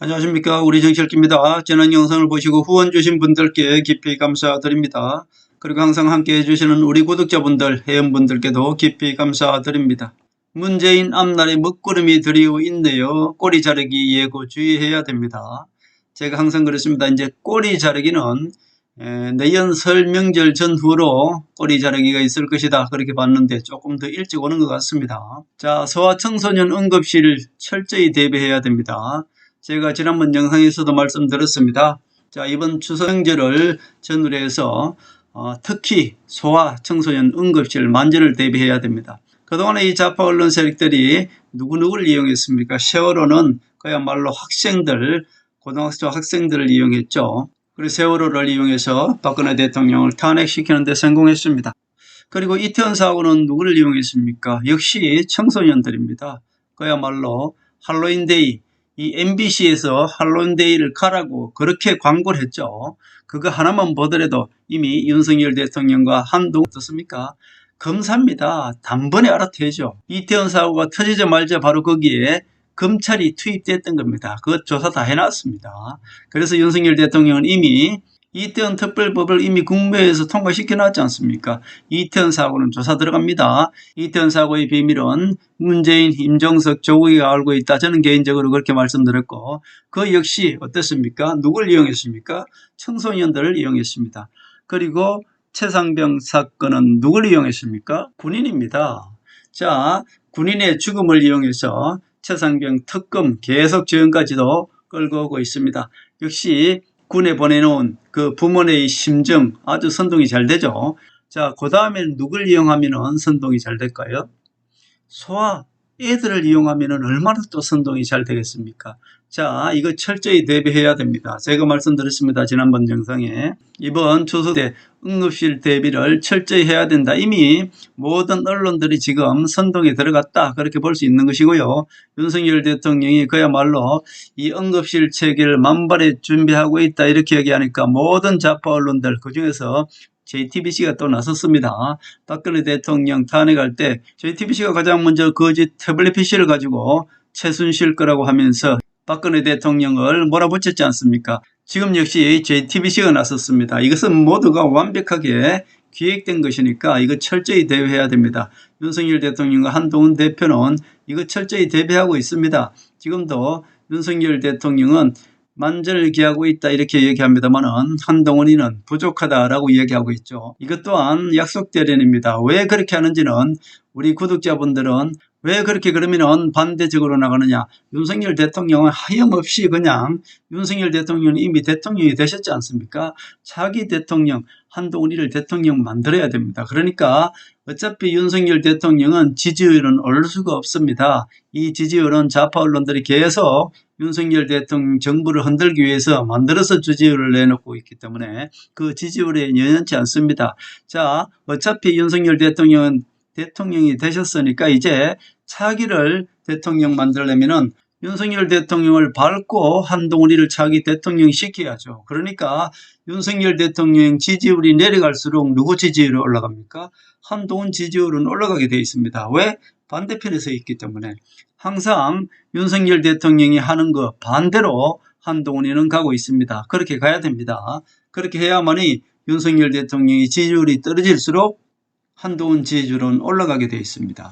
안녕하십니까. 우리 정치읽기입니다. 지난 영상을 보시고 후원 주신 분들께 깊이 감사드립니다. 그리고 항상 함께 해주시는 우리 구독자분들, 회원분들께도 깊이 감사드립니다. 문재인 앞날에 먹구름이 드리고 있네요. 꼬리 자르기 예고 주의해야 됩니다. 제가 항상 그랬습니다. 이제 꼬리 자르기는 내년 설 명절 전후로 꼬리 자르기가 있을 것이다. 그렇게 봤는데 조금 더 일찍 오는 것 같습니다. 자, 소아청소년 응급실 철저히 대비해야 됩니다. 제가 지난번 영상에서도 말씀드렸습니다. 자, 이번 추석 명절을 전후로 해서 특히 소아 청소년 응급실 만전을 대비해야 됩니다. 그동안에 이 좌파 언론 세력들이 누구누구를 이용했습니까? 세월호는 그야말로 학생들, 고등학교 학생들을 이용했죠. 그리고 세월호를 이용해서 박근혜 대통령을 탄핵시키는 데 성공했습니다. 그리고 이태원 사고는 누구를 이용했습니까? 역시 청소년들입니다. 그야말로 할로윈데이, 이 MBC에서 할로윈데이를 가라고 그렇게 광고를 했죠. 그거 하나만 보더라도 이미 윤석열 대통령과 한동훈 어떻습니까? 검사입니다. 단번에 알아채죠. 이태원 사고가 터지자마자 바로 거기에 검찰이 투입됐던 겁니다. 그것 조사 다 해놨습니다. 그래서 윤석열 대통령은 이미 이태원 특별법을 이미 국무회의에서 통과시켜 놨지 않습니까? 이태원 사고는 조사 들어갑니다. 이태원 사고의 비밀은 문재인, 임종석, 조국이가 알고 있다. 저는 개인적으로 그렇게 말씀드렸고, 그 역시 어떻습니까? 누굴 이용했습니까? 청소년들을 이용했습니다. 그리고 최상병 사건은 누굴 이용했습니까? 군인입니다. 자, 군인의 죽음을 이용해서 최상병 특검 계속 지금까지도 끌고 오고 있습니다. 역시 군에 보내놓은 그 부모의 심정 아주 선동이 잘 되죠. 자, 그 다음에 누굴 이용하면 선동이 잘 될까요? 소아 애들을 이용하면 얼마나 또 선동이 잘 되겠습니까? 자, 이거 철저히 대비해야 됩니다. 제가 말씀드렸습니다. 지난번 영상에. 이번 추석 때 응급실 대비를 철저히 해야 된다. 이미 모든 언론들이 지금 선동에 들어갔다. 그렇게 볼 수 있는 것이고요. 윤석열 대통령이 그야말로 이 응급실 체계를 만발에 준비하고 있다. 이렇게 얘기하니까 모든 좌파 언론들, 그중에서 JTBC가 또 나섰습니다. 박근혜 대통령 탄핵할 때 JTBC가 가장 먼저 거짓 태블릿 PC를 가지고 최순실 거라고 하면서 박근혜 대통령을 몰아붙였지 않습니까? 지금 역시 JTBC가 나섰습니다. 이것은 모두가 완벽하게 기획된 것이니까 이거 철저히 대비해야 됩니다. 윤석열 대통령과 한동훈 대표는 이거 철저히 대비하고 있습니다. 지금도 윤석열 대통령은 만전을 기하고 있다 이렇게 얘기합니다만은 한동훈이는 부족하다라고 얘기하고 있죠. 이것 또한 약속 대련입니다. 왜 그렇게 하는지는 우리 구독자분들은 왜 그렇게 그러면은 반대적으로 나가느냐. 윤석열 대통령은 하염없이 그냥 윤석열 대통령은 이미 대통령이 되셨지 않습니까? 차기 대통령 한동훈이를 대통령 만들어야 됩니다. 그러니까 어차피 윤석열 대통령은 지지율은 오를 수가 없습니다. 이 지지율은 좌파 언론들이 계속 윤석열 대통령 정부를 흔들기 위해서 만들어서 지지율을 내놓고 있기 때문에 그 지지율에 연연치 않습니다. 자, 어차피 윤석열 대통령은 대통령이 되셨으니까 이제 차기를 대통령 만들려면은 윤석열 대통령을 밟고 한동훈이를 차기 대통령 시켜야죠. 그러니까 윤석열 대통령 지지율이 내려갈수록 누구 지지율이 올라갑니까? 한동훈 지지율은 올라가게 되어 있습니다. 왜? 반대편에 서 있기 때문에. 항상 윤석열 대통령이 하는 거 반대로 한동훈이는 가고 있습니다. 그렇게 가야 됩니다. 그렇게 해야만이 윤석열 대통령이 지지율이 떨어질수록 한동훈 지지율은 올라가게 되어 있습니다.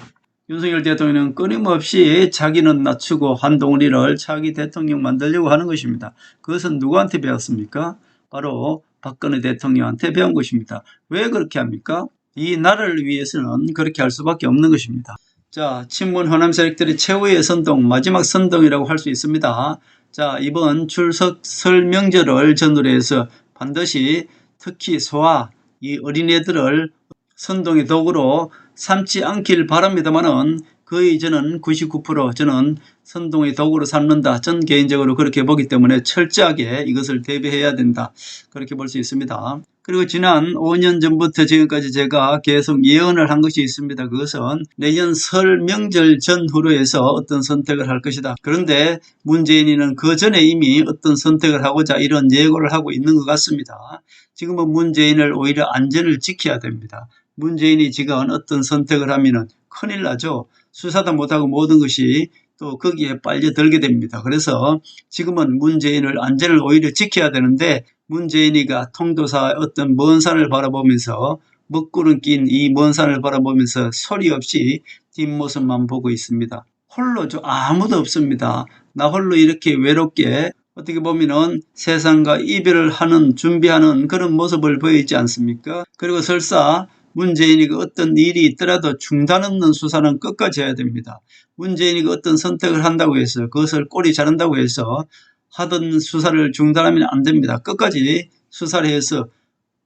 윤석열 대통령은 끊임없이 자기는 낮추고 한동훈이를 차기 대통령 만들려고 하는 것입니다. 그것은 누구한테 배웠습니까? 바로 박근혜 대통령한테 배운 것입니다. 왜 그렇게 합니까? 이 나라를 위해서는 그렇게 할 수밖에 없는 것입니다. 자, 친문 호남 세력들의 최후의 선동, 마지막 선동이라고 할 수 있습니다. 자, 이번 추석 설 명절을 전후로 해서 반드시 특히 소아, 이 어린애들을 선동의 도구로 삼지 않길 바랍니다만은 거의 저는 99% 저는 선동의 도구로 삼는다. 전 개인적으로 그렇게 보기 때문에 철저하게 이것을 대비해야 된다. 그렇게 볼 수 있습니다. 그리고 지난 5년 전부터 지금까지 제가 계속 예언을 한 것이 있습니다. 그것은 내년 설 명절 전후로 해서 어떤 선택을 할 것이다. 그런데 문재인이는 그 전에 이미 어떤 선택을 하고자 이런 예고를 하고 있는 것 같습니다. 지금은 문재인을 오히려 안전을 지켜야 됩니다. 문재인이 지금 어떤 선택을 하면은 큰일 나죠. 수사도 못하고 모든 것이 또 거기에 빨려들게 됩니다. 그래서 지금은 문재인을 안전을 오히려 지켜야 되는데 문재인이가 통도사 어떤 먼 산을 바라보면서 먹구름 낀 이 먼 산을 바라보면서 소리 없이 뒷모습만 보고 있습니다. 홀로 아무도 없습니다. 나 홀로 이렇게 외롭게 어떻게 보면은 세상과 이별을 하는 준비하는 그런 모습을 보이지 않습니까? 그리고 설사 문재인이 어떤 일이 있더라도 중단 없는 수사는 끝까지 해야 됩니다. 문재인이 어떤 선택을 한다고 해서 그것을 꼴이 자른다고 해서 하던 수사를 중단하면 안 됩니다. 끝까지 수사를 해서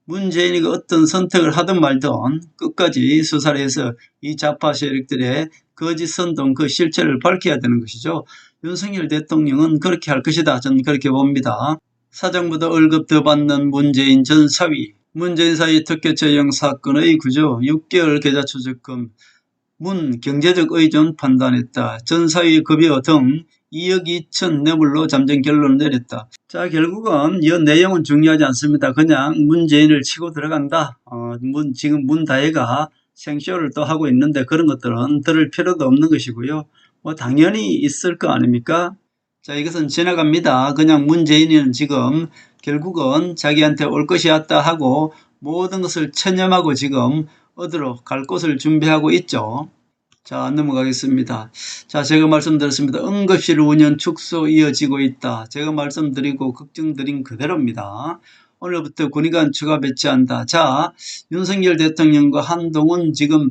문재인이 어떤 선택을 하든 말든 끝까지 수사를 해서 이 좌파 세력들의 거짓 선동 그 실체를 밝혀야 되는 것이죠. 윤석열 대통령은 그렇게 할 것이다. 저는 그렇게 봅니다. 사장보다 월급 더 받는 문재인 전 사위. 문재인 사위 특혜처형 사건의 구조 6개월 계좌추적금 문 경제적 의존 판단했다. 전 사위 급여 등 2억 2천 뇌물로 잠정 결론을 내렸다. 자, 결국은 이 내용은 중요하지 않습니다. 그냥 문재인을 치고 들어간다. 지금 문다혜가 생쇼를 또 하고 있는데 그런 것들은 들을 필요도 없는 것이고요. 당연히 있을 거 아닙니까? 자, 이것은 지나갑니다. 그냥 문재인은 지금 결국은 자기한테 올 것이 왔다 하고 모든 것을 체념하고 지금 어디로 갈 곳을 준비하고 있죠. 자, 넘어가겠습니다. 자, 제가 말씀드렸습니다. 응급실 운영 축소 이어지고 있다. 제가 말씀드리고 걱정드린 그대로입니다. 오늘부터 군의관 추가 배치한다. 자, 윤석열 대통령과 한동훈 지금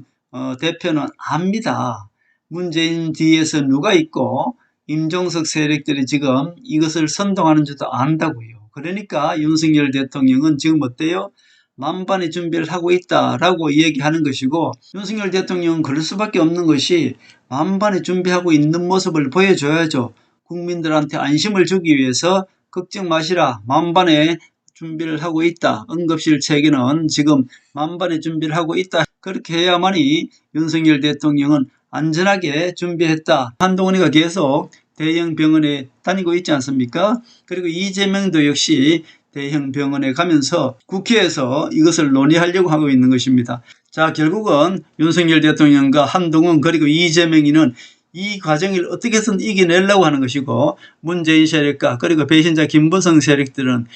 대표는 압니다. 문재인 뒤에서 누가 있고 임종석 세력들이 지금 이것을 선동하는 줄도 안다고요. 그러니까 윤석열 대통령은 지금 어때요? 만반의 준비를 하고 있다라고 얘기하는 것이고 윤석열 대통령은 그럴 수밖에 없는 것이 만반의 준비하고 있는 모습을 보여줘야죠. 국민들한테 안심을 주기 위해서 걱정 마시라. 만반의 준비를 하고 있다. 응급실 체계는 지금 만반의 준비를 하고 있다. 그렇게 해야만이 윤석열 대통령은 안전하게 준비했다. 한동훈이가 계속 대형 병원에 다니고 있지 않습니까? 그리고 이재명도 역시 대형 병원에 가면서 국회에서 이것을 논의하려고 하고 있는 것입니다. 자, 결국은 윤석열 대통령과 한동훈 그리고 이재명이는 이 과정을 어떻게든 이겨내려고 하는 것이고 문재인 세력과 그리고 배신자 김부성 세력들은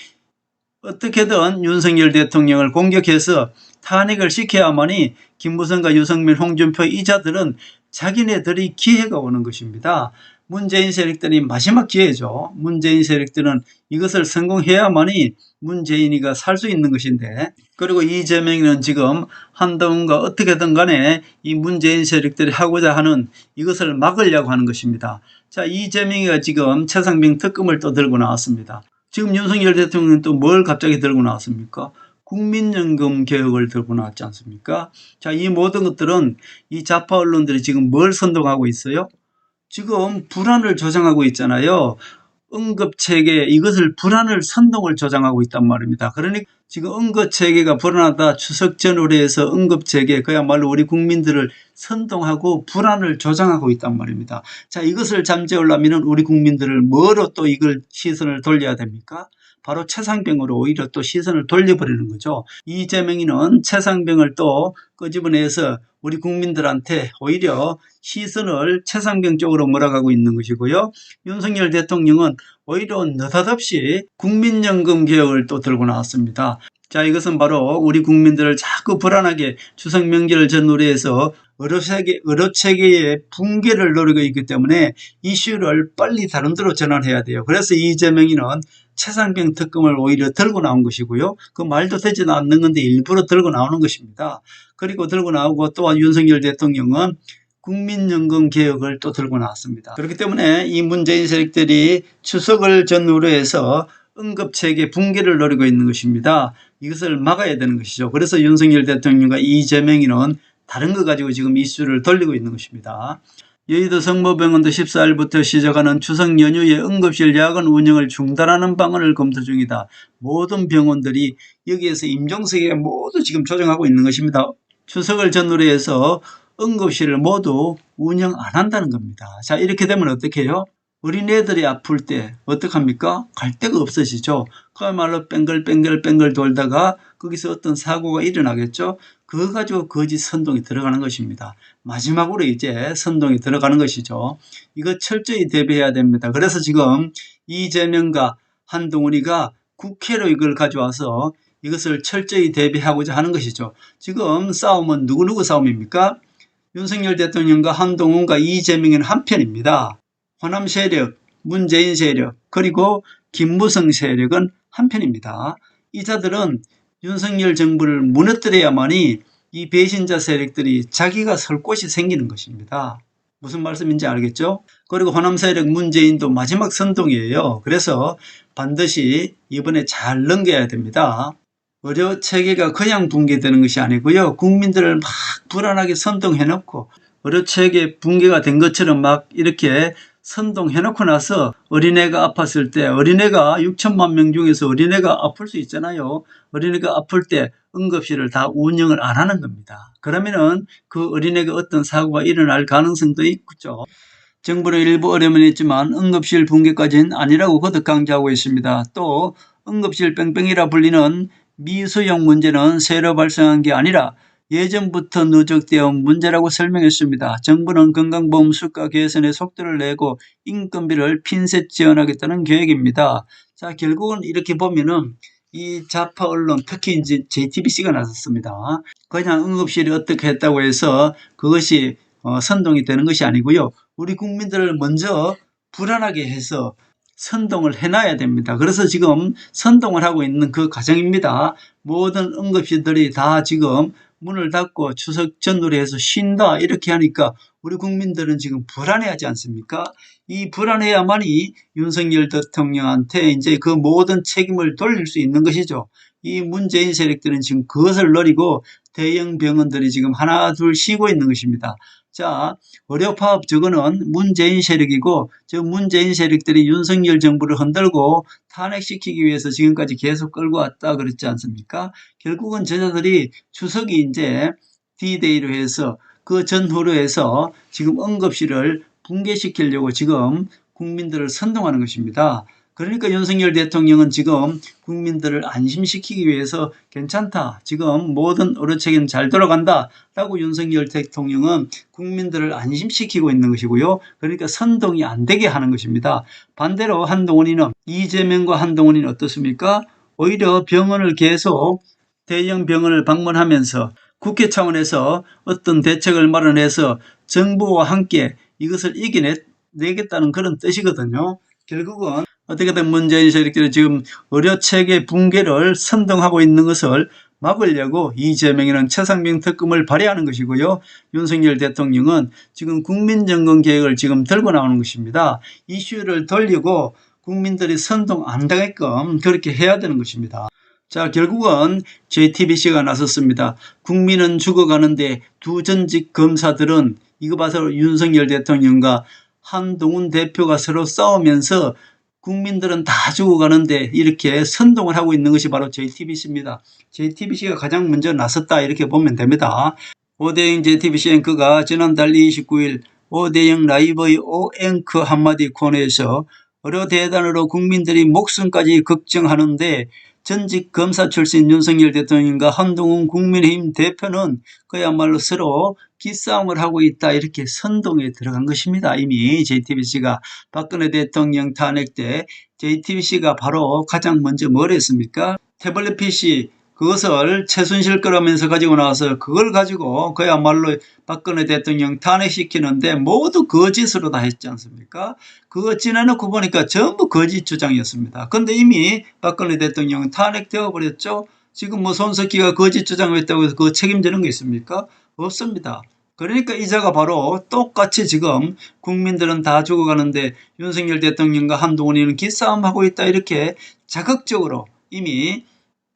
어떻게든 윤석열 대통령을 공격해서 탄핵을 시켜야만이 김부성과 유승민, 홍준표 이자들은 자기네들이 기회가 오는 것입니다. 문재인 세력들이 마지막 기회죠. 문재인 세력들은 이것을 성공해야만이 문재인이가 살 수 있는 것인데 그리고 이재명은 지금 한동훈과 어떻게든 간에 이 문재인 세력들이 하고자 하는 이것을 막으려고 하는 것입니다. 자, 이재명이가 지금 최상병 특검을 또 들고 나왔습니다. 지금 윤석열 대통령은 또 뭘 갑자기 들고 나왔습니까? 국민연금 개혁을 들고 나왔지 않습니까? 자, 이 모든 것들은 이 좌파 언론들이 지금 뭘 선동하고 있어요? 지금 불안을 조장하고 있잖아요. 응급체계 이것을 불안을 선동을 조장하고 있단 말입니다. 그러니까 지금 응급체계가 불안하다 추석 전후로 해서 응급체계 그야말로 우리 국민들을 선동하고 불안을 조장하고 있단 말입니다. 자, 이것을 잠재우려면 우리 국민들을 뭐로 또 이걸 시선을 돌려야 됩니까? 바로 최상병으로 오히려 또 시선을 돌려버리는 거죠. 이재명이는 최상병을 또 끄집어내서 우리 국민들한테 오히려 시선을 최상병 쪽으로 몰아가고 있는 것이고요. 윤석열 대통령은 오히려 느닷없이 국민연금 개혁을 또 들고 나왔습니다. 자, 이것은 바로 우리 국민들을 자꾸 불안하게 추석 명절을 전후로 해서 의료체계의 붕괴를 노리고 있기 때문에 이슈를 빨리 다른 데로 전환해야 돼요. 그래서 이재명이는 최상병 특검을 오히려 들고 나온 것이고요. 그 말도 되지도 않는 건데 일부러 들고 나오는 것입니다. 그리고 들고 나오고 또한 윤석열 대통령은 국민연금 개혁을 또 들고 나왔습니다. 그렇기 때문에 이 문재인 세력들이 추석을 전후로 해서 응급체계 붕괴를 노리고 있는 것입니다. 이것을 막아야 되는 것이죠. 그래서 윤석열 대통령과 이재명이는 다른 거 가지고 지금 이슈를 돌리고 있는 것입니다. 여의도 성모병원도 14일부터 시작하는 추석 연휴에 응급실 야간 운영을 중단하는 방안을 검토 중이다. 모든 병원들이 여기에서 임종석에 모두 지금 조정하고 있는 것입니다. 추석을 전후로 해서 응급실을 모두 운영 안 한다는 겁니다. 자, 이렇게 되면 어떻게 해요? 어린애들이 아플 때 어떡합니까? 갈 데가 없어지죠. 그야말로 뺑글뺑글 돌다가 거기서 어떤 사고가 일어나겠죠. 그거 가지고 거짓 선동이 들어가는 것입니다. 마지막으로 이제 선동이 들어가는 것이죠. 이거 철저히 대비해야 됩니다. 그래서 지금 이재명과 한동훈이가 국회로 이걸 가져와서 이것을 철저히 대비하고자 하는 것이죠. 지금 싸움은 누구누구 싸움입니까? 윤석열 대통령과 한동훈과 이재명은 한편입니다. 호남 세력, 문재인 세력, 그리고 김무성 세력은 한편입니다. 이 자들은 윤석열 정부를 무너뜨려야만이 이 배신자 세력들이 자기가 설 곳이 생기는 것입니다. 무슨 말씀인지 알겠죠? 그리고 호남 세력 문재인도 마지막 선동이에요. 그래서 반드시 이번에 잘 넘겨야 됩니다. 의료 체계가 그냥 붕괴되는 것이 아니고요. 국민들을 막 불안하게 선동해놓고 의료 체계 붕괴가 된 것처럼 막 이렇게 선동해놓고 나서 어린애가 아팠을 때 어린애가 6천만 명 중에서 어린애가 아플 수 있잖아요. 어린애가 아플 때 응급실을 다 운영을 안 하는 겁니다. 그러면은 그 어린애가 어떤 사고가 일어날 가능성도 있죠. 정부는 일부 어려움은 있지만 응급실 붕괴까지는 아니라고 거듭 강조하고 있습니다. 또 응급실 뺑뺑이라 불리는 미수용 문제는 새로 발생한 게 아니라 예전부터 누적되어 온 문제라고 설명했습니다. 정부는 건강보험 수가 개선에 속도를 내고 인건비를 핀셋 지원하겠다는 계획입니다. 자, 결국은 이렇게 보면은 이 좌파 언론, 특히 이제 JTBC가 나섰습니다. 그냥 응급실이 어떻게 했다고 해서 그것이 선동이 되는 것이 아니고요. 우리 국민들을 먼저 불안하게 해서 선동을 해놔야 됩니다. 그래서 지금 선동을 하고 있는 그 과정입니다. 모든 응급실들이 다 지금 문을 닫고 추석 전후로 해서 쉰다 이렇게 하니까 우리 국민들은 지금 불안해하지 않습니까? 이 불안해야만이 윤석열 대통령한테 이제 그 모든 책임을 돌릴 수 있는 것이죠. 이 문재인 세력들은 지금 그것을 노리고 대형 병원들이 지금 하나 둘 쉬고 있는 것입니다. 자, 의료파업 저거는 문재인 세력이고 저 문재인 세력들이 윤석열 정부를 흔들고 탄핵시키기 위해서 지금까지 계속 끌고 왔다 그랬지 않습니까? 결국은 저자들이 추석이 이제 D-Day로 해서 그 전후로 해서 지금 응급실을 붕괴시키려고 지금 국민들을 선동하는 것입니다. 그러니까 윤석열 대통령은 지금 국민들을 안심시키기 위해서 괜찮다. 지금 모든 의료체계는 잘 돌아간다. 라고 윤석열 대통령은 국민들을 안심시키고 있는 것이고요. 그러니까 선동이 안 되게 하는 것입니다. 반대로 한동훈이는 이재명과 한동훈이는 어떻습니까? 오히려 병원을 계속 대형 병원을 방문하면서 국회 차원에서 어떤 대책을 마련해서 정부와 함께 이것을 이겨내겠다는 그런 뜻이거든요. 결국은 어떻게든 문재인 세력들이 지금 의료체계 붕괴를 선동하고 있는 것을 막으려고 이재명이는 최상병 특검을 발의하는 것이고요. 윤석열 대통령은 지금 국민점검 계획을 지금 들고 나오는 것입니다. 이슈를 돌리고 국민들이 선동 안 당하게끔 그렇게 해야 되는 것입니다. 자, 결국은 JTBC가 나섰습니다. 국민은 죽어가는데 두 전직 검사들은 이거 봐서 윤석열 대통령과 한동훈 대표가 서로 싸우면서 국민들은 다 죽어가는데 이렇게 선동을 하고 있는 것이 바로 JTBC입니다. JTBC가 가장 먼저 나섰다 이렇게 보면 됩니다. 오대영 JTBC 앵커가 지난달 29일 오대영 라이브의 오앵커 한마디 코너에서 의료대단으로 국민들이 목숨까지 걱정하는데 전직 검사 출신 윤석열 대통령과 한동훈 국민의힘 대표는 그야말로 서로 기싸움을 하고 있다 이렇게 선동에 들어간 것입니다. 이미 JTBC가 박근혜 대통령 탄핵 때 JTBC가 바로 가장 먼저 뭘 했습니까? 태블릿 PC 그것을 최순실 거라면서 가지고 나와서 그걸 가지고 그야말로 박근혜 대통령 탄핵시키는데 모두 거짓으로 다 했지 않습니까? 그거 지내놓고 보니까 전부 거짓 주장이었습니다. 그런데 이미 박근혜 대통령은 탄핵되어 버렸죠. 지금 뭐 손석희가 거짓 주장을 했다고 해서 그거 책임지는 게 있습니까? 없습니다. 그러니까 이자가 바로 똑같이 지금 국민들은 다 죽어가는데 윤석열 대통령과 한동훈이는 기싸움하고 있다 이렇게 자극적으로 이미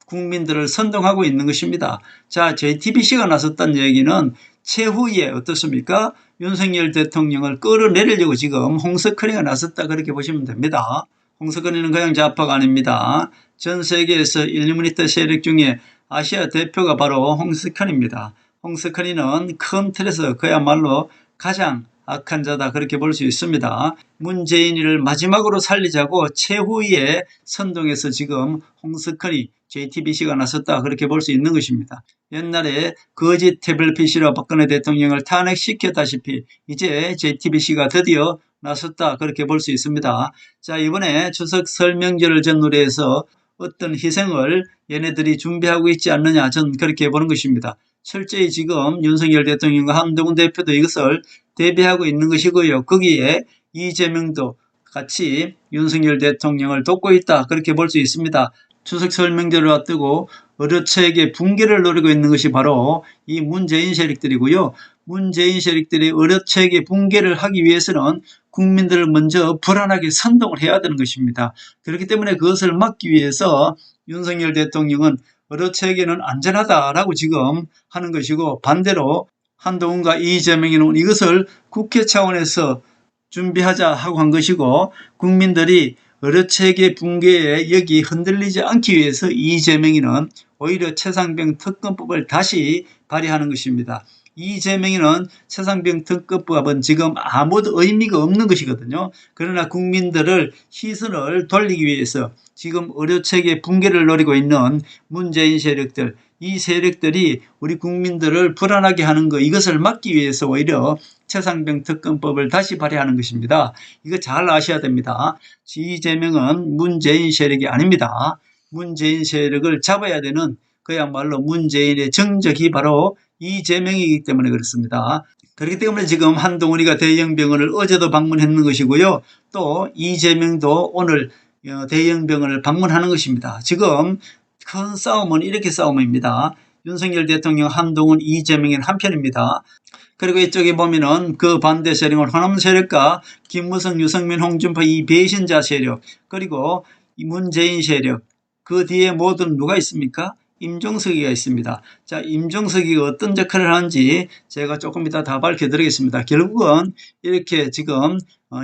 국민들을 선동하고 있는 것입니다. 자, JTBC가 나섰다는 얘기는 최후에 어떻습니까? 윤석열 대통령을 끌어내리려고 지금 홍석헌이가 나섰다 그렇게 보시면 됩니다. 홍석헌이는 그냥 좌파가 아닙니다. 전 세계에서 일루미니트 세력 중에 아시아 대표가 바로 홍석헌입니다. 홍석헌이는 큰 틀에서 그야말로 가장 악한 자다 그렇게 볼 수 있습니다. 문재인이를 마지막으로 살리자고 최후위에 선동해서 지금 홍석헌이 JTBC가 나섰다 그렇게 볼 수 있는 것입니다. 옛날에 거짓 태블릿 PC로 박근혜 대통령을 탄핵시켰다시피 이제 JTBC가 드디어 나섰다 그렇게 볼 수 있습니다. 자, 이번에 추석 설 명절을 전후로 해서 어떤 희생을 얘네들이 준비하고 있지 않느냐 전 그렇게 보는 것입니다. 철저히 지금 윤석열 대통령과 한동훈 대표도 이것을 대비하고 있는 것이고요. 거기에 이재명도 같이 윤석열 대통령을 돕고 있다 그렇게 볼 수 있습니다. 추석 설 명절을 앞두고 의료체계 붕괴를 노리고 있는 것이 바로 이 문재인 세력들이고요. 문재인 세력들이 의료체계 붕괴를 하기 위해서는 국민들을 먼저 불안하게 선동을 해야 되는 것입니다. 그렇기 때문에 그것을 막기 위해서 윤석열 대통령은 의료체계는 안전하다라고 지금 하는 것이고, 반대로 한동훈과 이재명이는 이것을 국회 차원에서 준비하자 하고 한 것이고, 국민들이 의료체계 붕괴에 여기 흔들리지 않기 위해서 이재명이는 오히려 최상병 특검법을 다시 발의하는 것입니다. 이재명이는 최상병 특검법은 지금 아무도 의미가 없는 것이거든요. 그러나 국민들을 시선을 돌리기 위해서 지금 의료체계 붕괴를 노리고 있는 문재인 세력들, 이 세력들이 우리 국민들을 불안하게 하는 것, 이것을 막기 위해서 오히려 최상병 특검법을 다시 발의하는 것입니다. 이거 잘 아셔야 됩니다. 이재명은 문재인 세력이 아닙니다. 문재인 세력을 잡아야 되는 그야말로 문재인의 정적이 바로 이재명이기 때문에 그렇습니다. 그렇기 때문에 지금 한동훈이가 대형병원을 어제도 방문했는 것이고요. 또 이재명도 오늘 대형병원을 방문하는 것입니다. 지금 큰 싸움은 이렇게 싸움입니다. 윤석열 대통령, 한동훈, 이재명은 한편입니다. 그리고 이쪽에 보면은 그 반대 세력은 호남 세력과 김무성, 유승민, 홍준표 이 배신자 세력, 그리고 문재인 세력, 그 뒤에 모든 누가 있습니까? 임종석이가 있습니다. 자, 임종석이가 어떤 역할을 하는지 제가 조금 이따 다 밝혀드리겠습니다. 결국은 이렇게 지금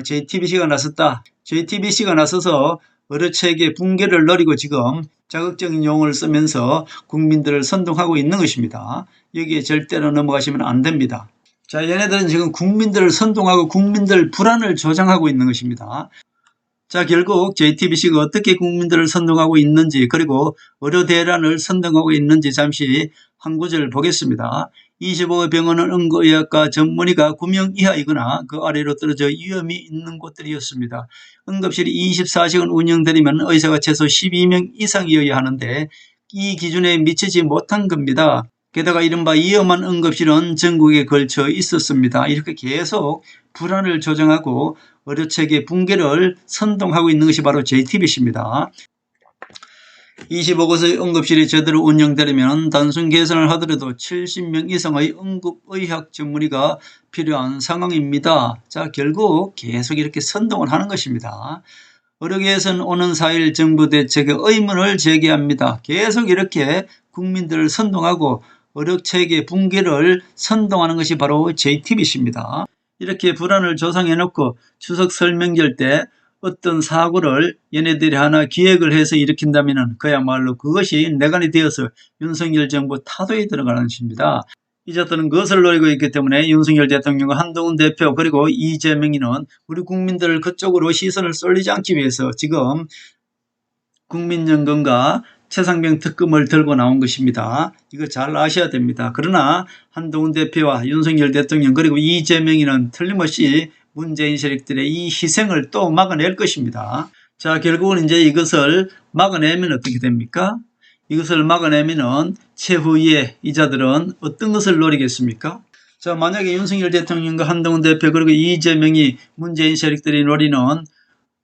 JTBC가 나섰다. JTBC가 나서서 의료체계 붕괴를 노리고 지금 자극적인 용어를 쓰면서 국민들을 선동하고 있는 것입니다. 여기에 절대로 넘어가시면 안 됩니다. 자, 얘네들은 지금 국민들을 선동하고 국민들 불안을 조장하고 있는 것입니다. 자, 결국 JTBC가 어떻게 국민들을 선동하고 있는지, 그리고 의료대란을 선동하고 있는지 잠시 한 구절 보겠습니다. 25의 병원은 응급의학과 전문의가 9명 이하이거나 그 아래로 떨어져 위험이 있는 곳들이었습니다. 응급실이 24시간 운영되려면 의사가 최소 12명 이상이어야 하는데 이 기준에 미치지 못한 겁니다. 게다가 이른바 위험한 응급실은 전국에 걸쳐 있었습니다. 이렇게 계속 불안을 조장하고 의료체계 붕괴를 선동하고 있는 것이 바로 JTBC입니다. 25곳의 응급실이 제대로 운영되려면 단순 계산을 하더라도 70명 이상의 응급의학 전문의가 필요한 상황입니다. 자, 결국 계속 이렇게 선동을 하는 것입니다. 의료계에서는 오는 4일 정부 대책에 의문을 제기합니다. 계속 이렇게 국민들을 선동하고 의료체계 붕괴를 선동하는 것이 바로 JTBC입니다. 이렇게 불안을 조성해놓고 추석 설 명절 때 어떤 사고를 얘네들이 하나 기획을 해서 일으킨다면 그야말로 그것이 내관이 되어서 윤석열 정부 타도에 들어가는 것입니다. 이자들은 그것을 노리고 있기 때문에 윤석열 대통령과 한동훈 대표 그리고 이재명이는 우리 국민들을 그쪽으로 시선을 쏠리지 않기 위해서 지금 국민연금과 최상병 특검을 들고 나온 것입니다. 이거 잘 아셔야 됩니다. 그러나 한동훈 대표와 윤석열 대통령 그리고 이재명이는 틀림없이 문재인 세력들의 이 희생을 또 막아낼 것입니다. 자, 결국은 이제 이것을 막아내면 어떻게 됩니까? 이것을 막아내면은 최후위에 이자들은 어떤 것을 노리겠습니까? 자, 만약에 윤석열 대통령과 한동훈 대표 그리고 이재명이 문재인 세력들이 노리는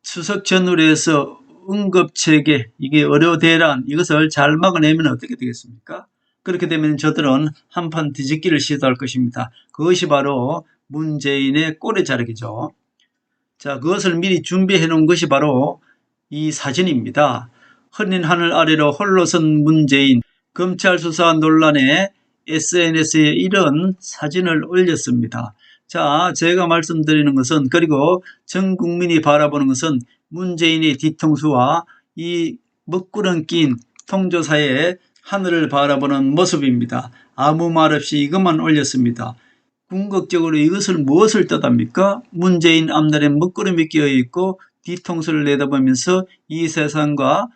추석 전후로 해서 응급체계, 이게 의료대란, 이것을 잘 막아내면 어떻게 되겠습니까? 그렇게 되면 저들은 한판 뒤집기를 시도할 것입니다. 그것이 바로 문재인의 꼬리자르기죠. 자, 그것을 미리 준비해 놓은 것이 바로 이 사진입니다. 흐린 하늘 아래로 홀로 선 문재인, 검찰 수사 논란에 SNS에 이런 사진을 올렸습니다. 자, 제가 말씀드리는 것은, 그리고 전 국민이 바라보는 것은 문재인의 뒤통수와 이 먹구름 낀 통조사의 하늘을 바라보는 모습입니다. 아무 말 없이 이것만 올렸습니다. 궁극적으로 이것을 무엇을 뜻합니까? 문재인 앞날에 먹구름이 끼어있고 뒤통수를 내다보면서 이 세상과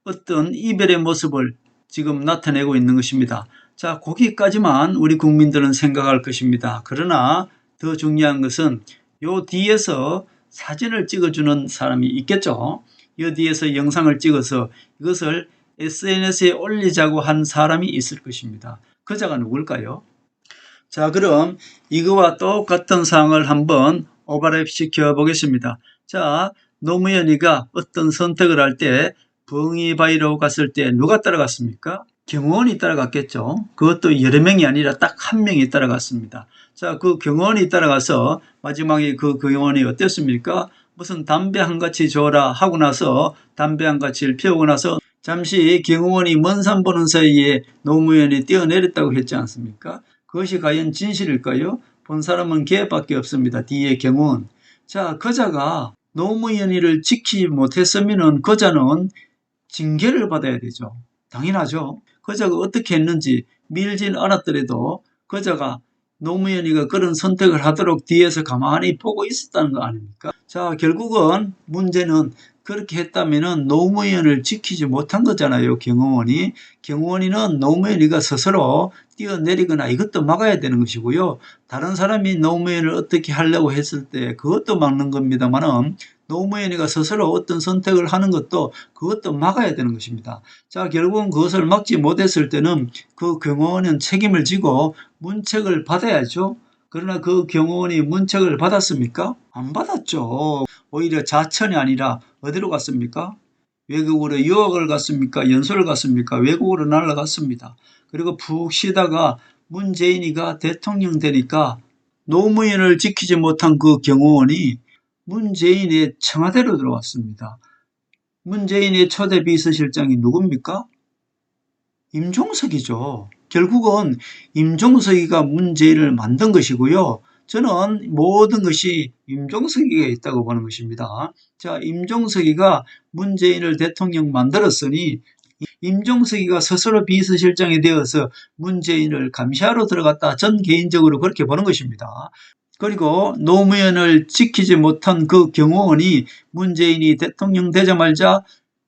어떤 이별의 모습을 지금 나타내고 있는 것입니다. 자, 거기까지만 우리 국민들은 생각할 것입니다. 그러나 더 중요한 것은 요 뒤에서 사진을 찍어주는 사람이 있겠죠. 요 뒤에서 영상을 찍어서 이것을 SNS에 올리자고 한 사람이 있을 것입니다. 그자가 누굴까요? 자, 그럼 이거와 똑같은 상황을 한번 오버랩 시켜 보겠습니다. 자, 노무현이가 어떤 선택을 할 때 벙이바이로 갔을 때 누가 따라갔습니까? 경호원이 따라갔겠죠. 그것도 여러 명이 아니라 딱 한 명이 따라갔습니다. 자, 그 경호원이 따라가서 마지막에 그 경호원이 어땠습니까? 무슨 담배 한 가치 줘라 하고 나서 담배 한 가치를 피우고 나서 잠시 경호원이 먼 산 보는 사이에 노무현이 뛰어내렸다고 했지 않습니까? 그것이 과연 진실일까요? 본 사람은 걔밖에 없습니다. 뒤에 경호원. 자, 그자가 노무현이를 지키지 못했으면 그자는 징계를 받아야 되죠. 당연하죠. 그자가 어떻게 했는지 밀진 않았더라도 그자가 노무현이가 그런 선택을 하도록 뒤에서 가만히 보고 있었다는 거 아닙니까? 자, 결국은 문제는 그렇게 했다면 노무현을 지키지 못한 거잖아요. 경호원이. 경호원이는 노무현이가 스스로 뛰어내리거나 이것도 막아야 되는 것이고요. 다른 사람이 노무현을 어떻게 하려고 했을 때 그것도 막는 겁니다만은 노무현이가 스스로 어떤 선택을 하는 것도 그것도 막아야 되는 것입니다. 자, 결국은 그것을 막지 못했을 때는 그 경호원은 책임을 지고 문책을 받아야죠. 그러나 그 경호원이 문책을 받았습니까? 안 받았죠. 오히려 자천이 아니라 어디로 갔습니까? 외국으로 유학을 갔습니까? 연수를 갔습니까? 외국으로 날아갔습니다. 그리고 푹 쉬다가 문재인이가 대통령 되니까 노무현을 지키지 못한 그 경호원이 문재인의 청와대로 들어왔습니다. 문재인의 초대 비서실장이 누굽니까? 임종석이죠. 결국은 임종석이가 문재인을 만든 것이고요. 저는 모든 것이 임종석이가 있다고 보는 것입니다. 자, 임종석이가 문재인을 대통령 만들었으니 임종석이가 스스로 비서실장이 되어서 문재인을 감시하러 들어갔다. 전 개인적으로 그렇게 보는 것입니다. 그리고 노무현을 지키지 못한 그 경호원이 문재인이 대통령 되자마자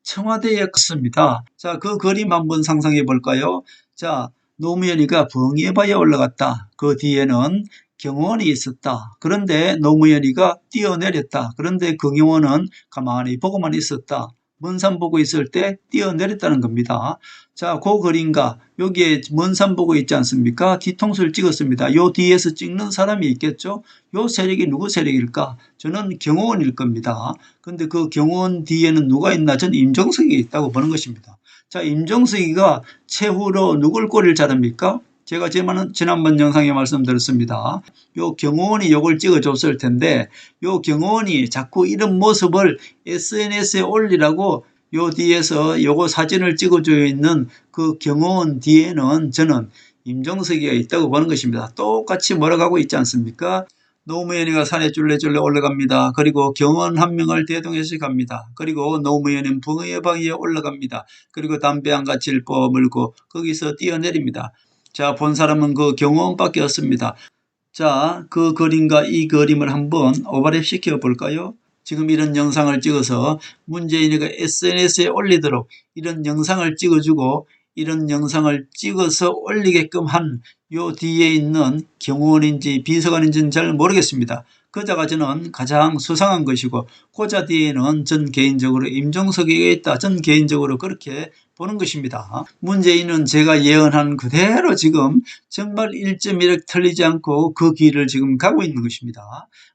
청와대에 갔습니다. 자, 그 그림 한번 상상해 볼까요? 자, 노무현이가 벙에바에 올라갔다. 그 뒤에는 경호원이 있었다. 그런데 노무현이가 뛰어내렸다. 그런데 그 경호원은 가만히 보고만 있었다. 먼 산 보고 있을 때 뛰어내렸다는 겁니다. 자, 그 그림과 여기에 먼 산 보고 있지 않습니까? 뒤통수를 찍었습니다. 요 뒤에서 찍는 사람이 있겠죠? 요 세력이 누구 세력일까? 저는 경호원일 겁니다. 근데 그 경호원 뒤에는 누가 있나? 저는 임종석이 있다고 보는 것입니다. 자, 임종석이가 최후로 누굴 꼬리를 자릅니까? 제가 지난번 영상에 말씀드렸습니다. 요 경호원이 요걸 찍어줬을 텐데 요 경호원이 자꾸 이런 모습을 SNS에 올리라고 요 뒤에서 요거 사진을 찍어줘 있는 그 경호원 뒤에는 저는 임종석이가 있다고 보는 것입니다. 똑같이 몰아가고 있지 않습니까? 노무현이가 산에 쫄래쫄래 올라갑니다. 그리고 경호원 한 명을 대동해서 갑니다. 그리고 노무현은 붕어의 방위에 올라갑니다. 그리고 담배 한 가지를 퍼물고 거기서 뛰어내립니다. 자, 본 사람은 그 경호원밖에 없습니다. 자, 그 그림과 이 그림을 한번 오버랩 시켜 볼까요? 지금 이런 영상을 찍어서 문재인이가 SNS에 올리도록 이런 영상을 찍어주고 이런 영상을 찍어서 올리게끔 한 요 뒤에 있는 경호원인지 비서관인지는 잘 모르겠습니다. 그자가 저는 가장 수상한 것이고 그자 뒤에는 전 개인적으로 임종석이가 있다. 전 개인적으로 그렇게 보는 것입니다. 문재인은 제가 예언한 그대로 지금 정말 1.1억 틀리지 않고 그 길을 지금 가고 있는 것입니다.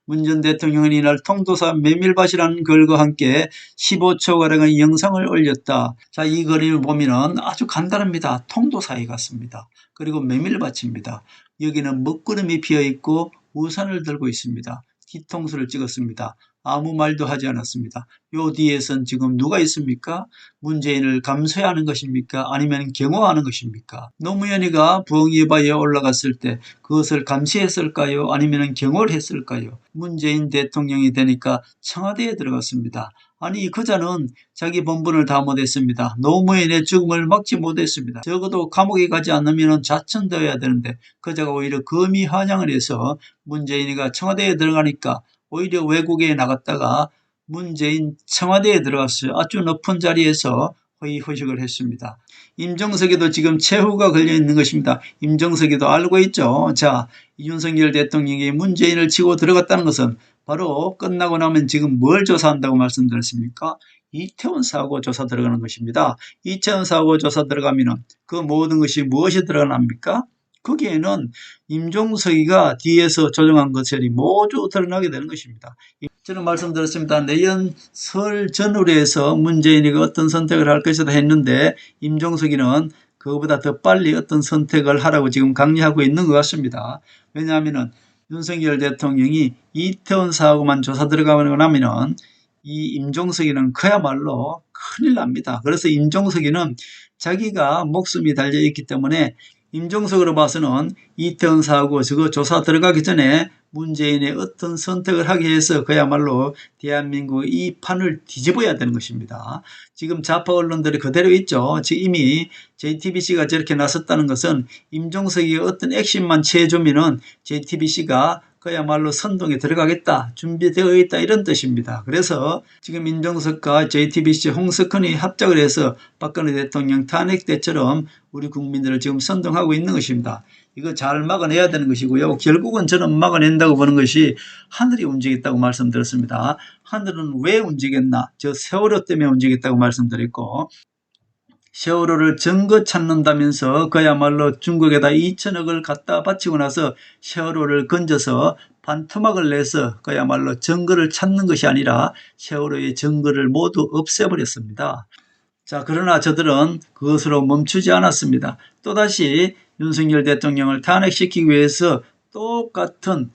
문 전 대통령은 이날 통도사 메밀밭이라는 글과 함께 15초가량의 영상을 올렸다. 자, 이 그림을 보면 아주 간단합니다. 통도사에 같습니다. 그리고 메밀밭입니다. 여기는 먹구름이 피어있고 우산을 들고 있습니다. 뒤통수를 찍었습니다. 아무 말도 하지 않았습니다. 요 뒤에선 지금 누가 있습니까? 문재인을 감수하는 것입니까? 아니면 경호하는 것입니까? 노무현이가 부엉이바위에 올라갔을 때 그것을 감시했을까요? 아니면 경호를 했을까요? 문재인 대통령이 되니까 청와대에 들어갔습니다. 아니 그자는 자기 본분을 다 못했습니다. 노무현의 죽음을 막지 못했습니다. 적어도 감옥에 가지 않으면 자천되어야 되는데 그자가 오히려 금이 환영을 해서 문재인이가 청와대에 들어가니까 오히려 외국에 나갔다가 문재인 청와대에 들어갔어요. 아주 높은 자리에서 허위허식을 했습니다. 임종석에도 지금 최후가 걸려 있는 것입니다. 임종석이도 알고 있죠. 자, 윤석열 대통령이 문재인을 치고 들어갔다는 것은 바로 끝나고 나면 지금 뭘 조사한다고 말씀드렸습니까? 이태원 사고 조사 들어가는 것입니다. 이태원 사고 조사 들어가면 그 모든 것이 무엇이 들어갑니까? 거기에는 임종석이가 뒤에서 조종한 것들이 모두 드러나게 되는 것입니다. 저는 말씀드렸습니다. 내년 설 전후에서 문재인이가 어떤 선택을 할 것이다 했는데 임종석이는 그거보다 더 빨리 어떤 선택을 하라고 지금 강요하고 있는 것 같습니다. 왜냐하면 윤석열 대통령이 이태원 사고만 조사 들어가고 나면은 이 임종석이는 그야말로 큰일 납니다. 그래서 임종석이는 자기가 목숨이 달려있기 때문에 임종석으로 봐서는 이태원 사고 저거 조사 들어가기 전에 문재인의 어떤 선택을 하게 해서 그야말로 대한민국 이 판을 뒤집어야 되는 것입니다. 지금 좌파 언론들이 그대로 있죠. 지금 이미 JTBC가 저렇게 나섰다는 것은 임종석이 어떤 액션만 취해주면은 JTBC가 그야말로 선동에 들어가겠다, 준비되어 있다 이런 뜻입니다. 그래서 지금 임종석과 JTBC 홍석헌이 합작을 해서 박근혜 대통령 탄핵 때처럼 우리 국민들을 지금 선동하고 있는 것입니다. 이거 잘 막아내야 되는 것이고요. 결국은 저는 막아낸다고 보는 것이 하늘이 움직였다고 말씀드렸습니다. 하늘은 왜 움직였나? 저 세월호 때문에 움직였다고 말씀드렸고 세월호를 증거 찾는다면서 그야말로 중국에다 2천억을 갖다 바치고 나서 세월호를 건져서 반토막을 내서 그야말로 증거를 찾는 것이 아니라 세월호의 증거를 모두 없애버렸습니다. 자, 그러나 저들은 그것으로 멈추지 않았습니다. 또다시 윤석열 대통령을 탄핵시키기 위해서 똑같은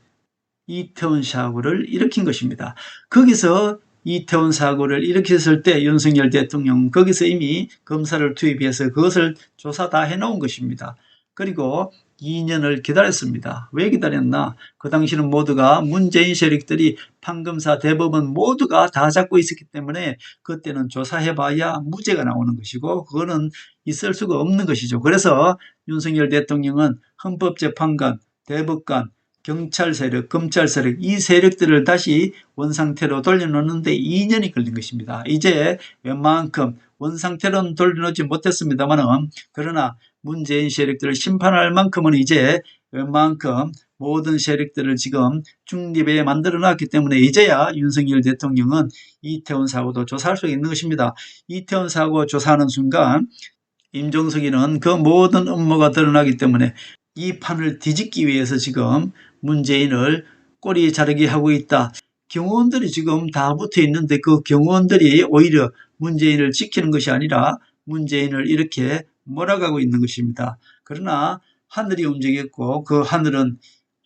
이태원 사고를 일으킨 것입니다. 거기서 이태원 사고를 일으켰을 때 윤석열 대통령 거기서 이미 검사를 투입해서 그것을 조사 다 해놓은 것입니다. 그리고 2년을 기다렸습니다. 왜 기다렸나? 그 당시는 모두가 문재인 세력들이 판검사 대법원 모두가 다 잡고 있었기 때문에 그때는 조사해봐야 무죄가 나오는 것이고 그거는 있을 수가 없는 것이죠. 그래서 윤석열 대통령은 헌법재판관, 대법관, 경찰 세력, 검찰 세력 이 세력들을 다시 원상태로 돌려놓는데 2년이 걸린 것입니다. 이제 웬만큼 원상태로는 돌려놓지 못했습니다만 그러나 문재인 세력들을 심판할 만큼은 이제 웬만큼 모든 세력들을 지금 중립에 만들어놨기 때문에 이제야 윤석열 대통령은 이태원 사고도 조사할 수 있는 것입니다. 이태원 사고 조사하는 순간 임종석이는 그 모든 음모가 드러나기 때문에 이 판을 뒤집기 위해서 지금 문재인을 꼬리 자르기 하고 있다. 경호원들이 지금 다 붙어 있는데 그 경호원들이 오히려 문재인을 지키는 것이 아니라 문재인을 이렇게 몰아가고 있는 것입니다. 그러나 하늘이 움직였고 그 하늘은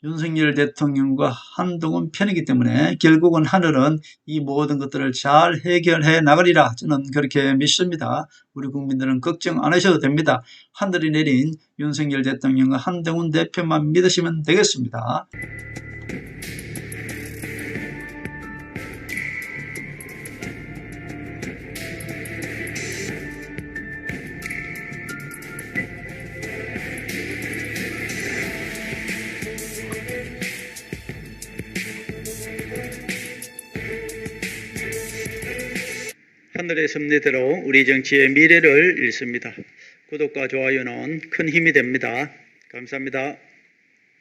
윤석열 대통령과 한동훈 편이기 때문에 결국은 하늘은 이 모든 것들을 잘 해결해 나가리라 저는 그렇게 믿습니다. 우리 국민들은 걱정 안 하셔도 됩니다. 하늘이 내린 윤석열 대통령과 한동훈 대표만 믿으시면 되겠습니다. 하늘의 섭리대로 우리 정치의 미래를 읽습니다. 구독과 좋아요는 큰 힘이 됩니다. 감사합니다.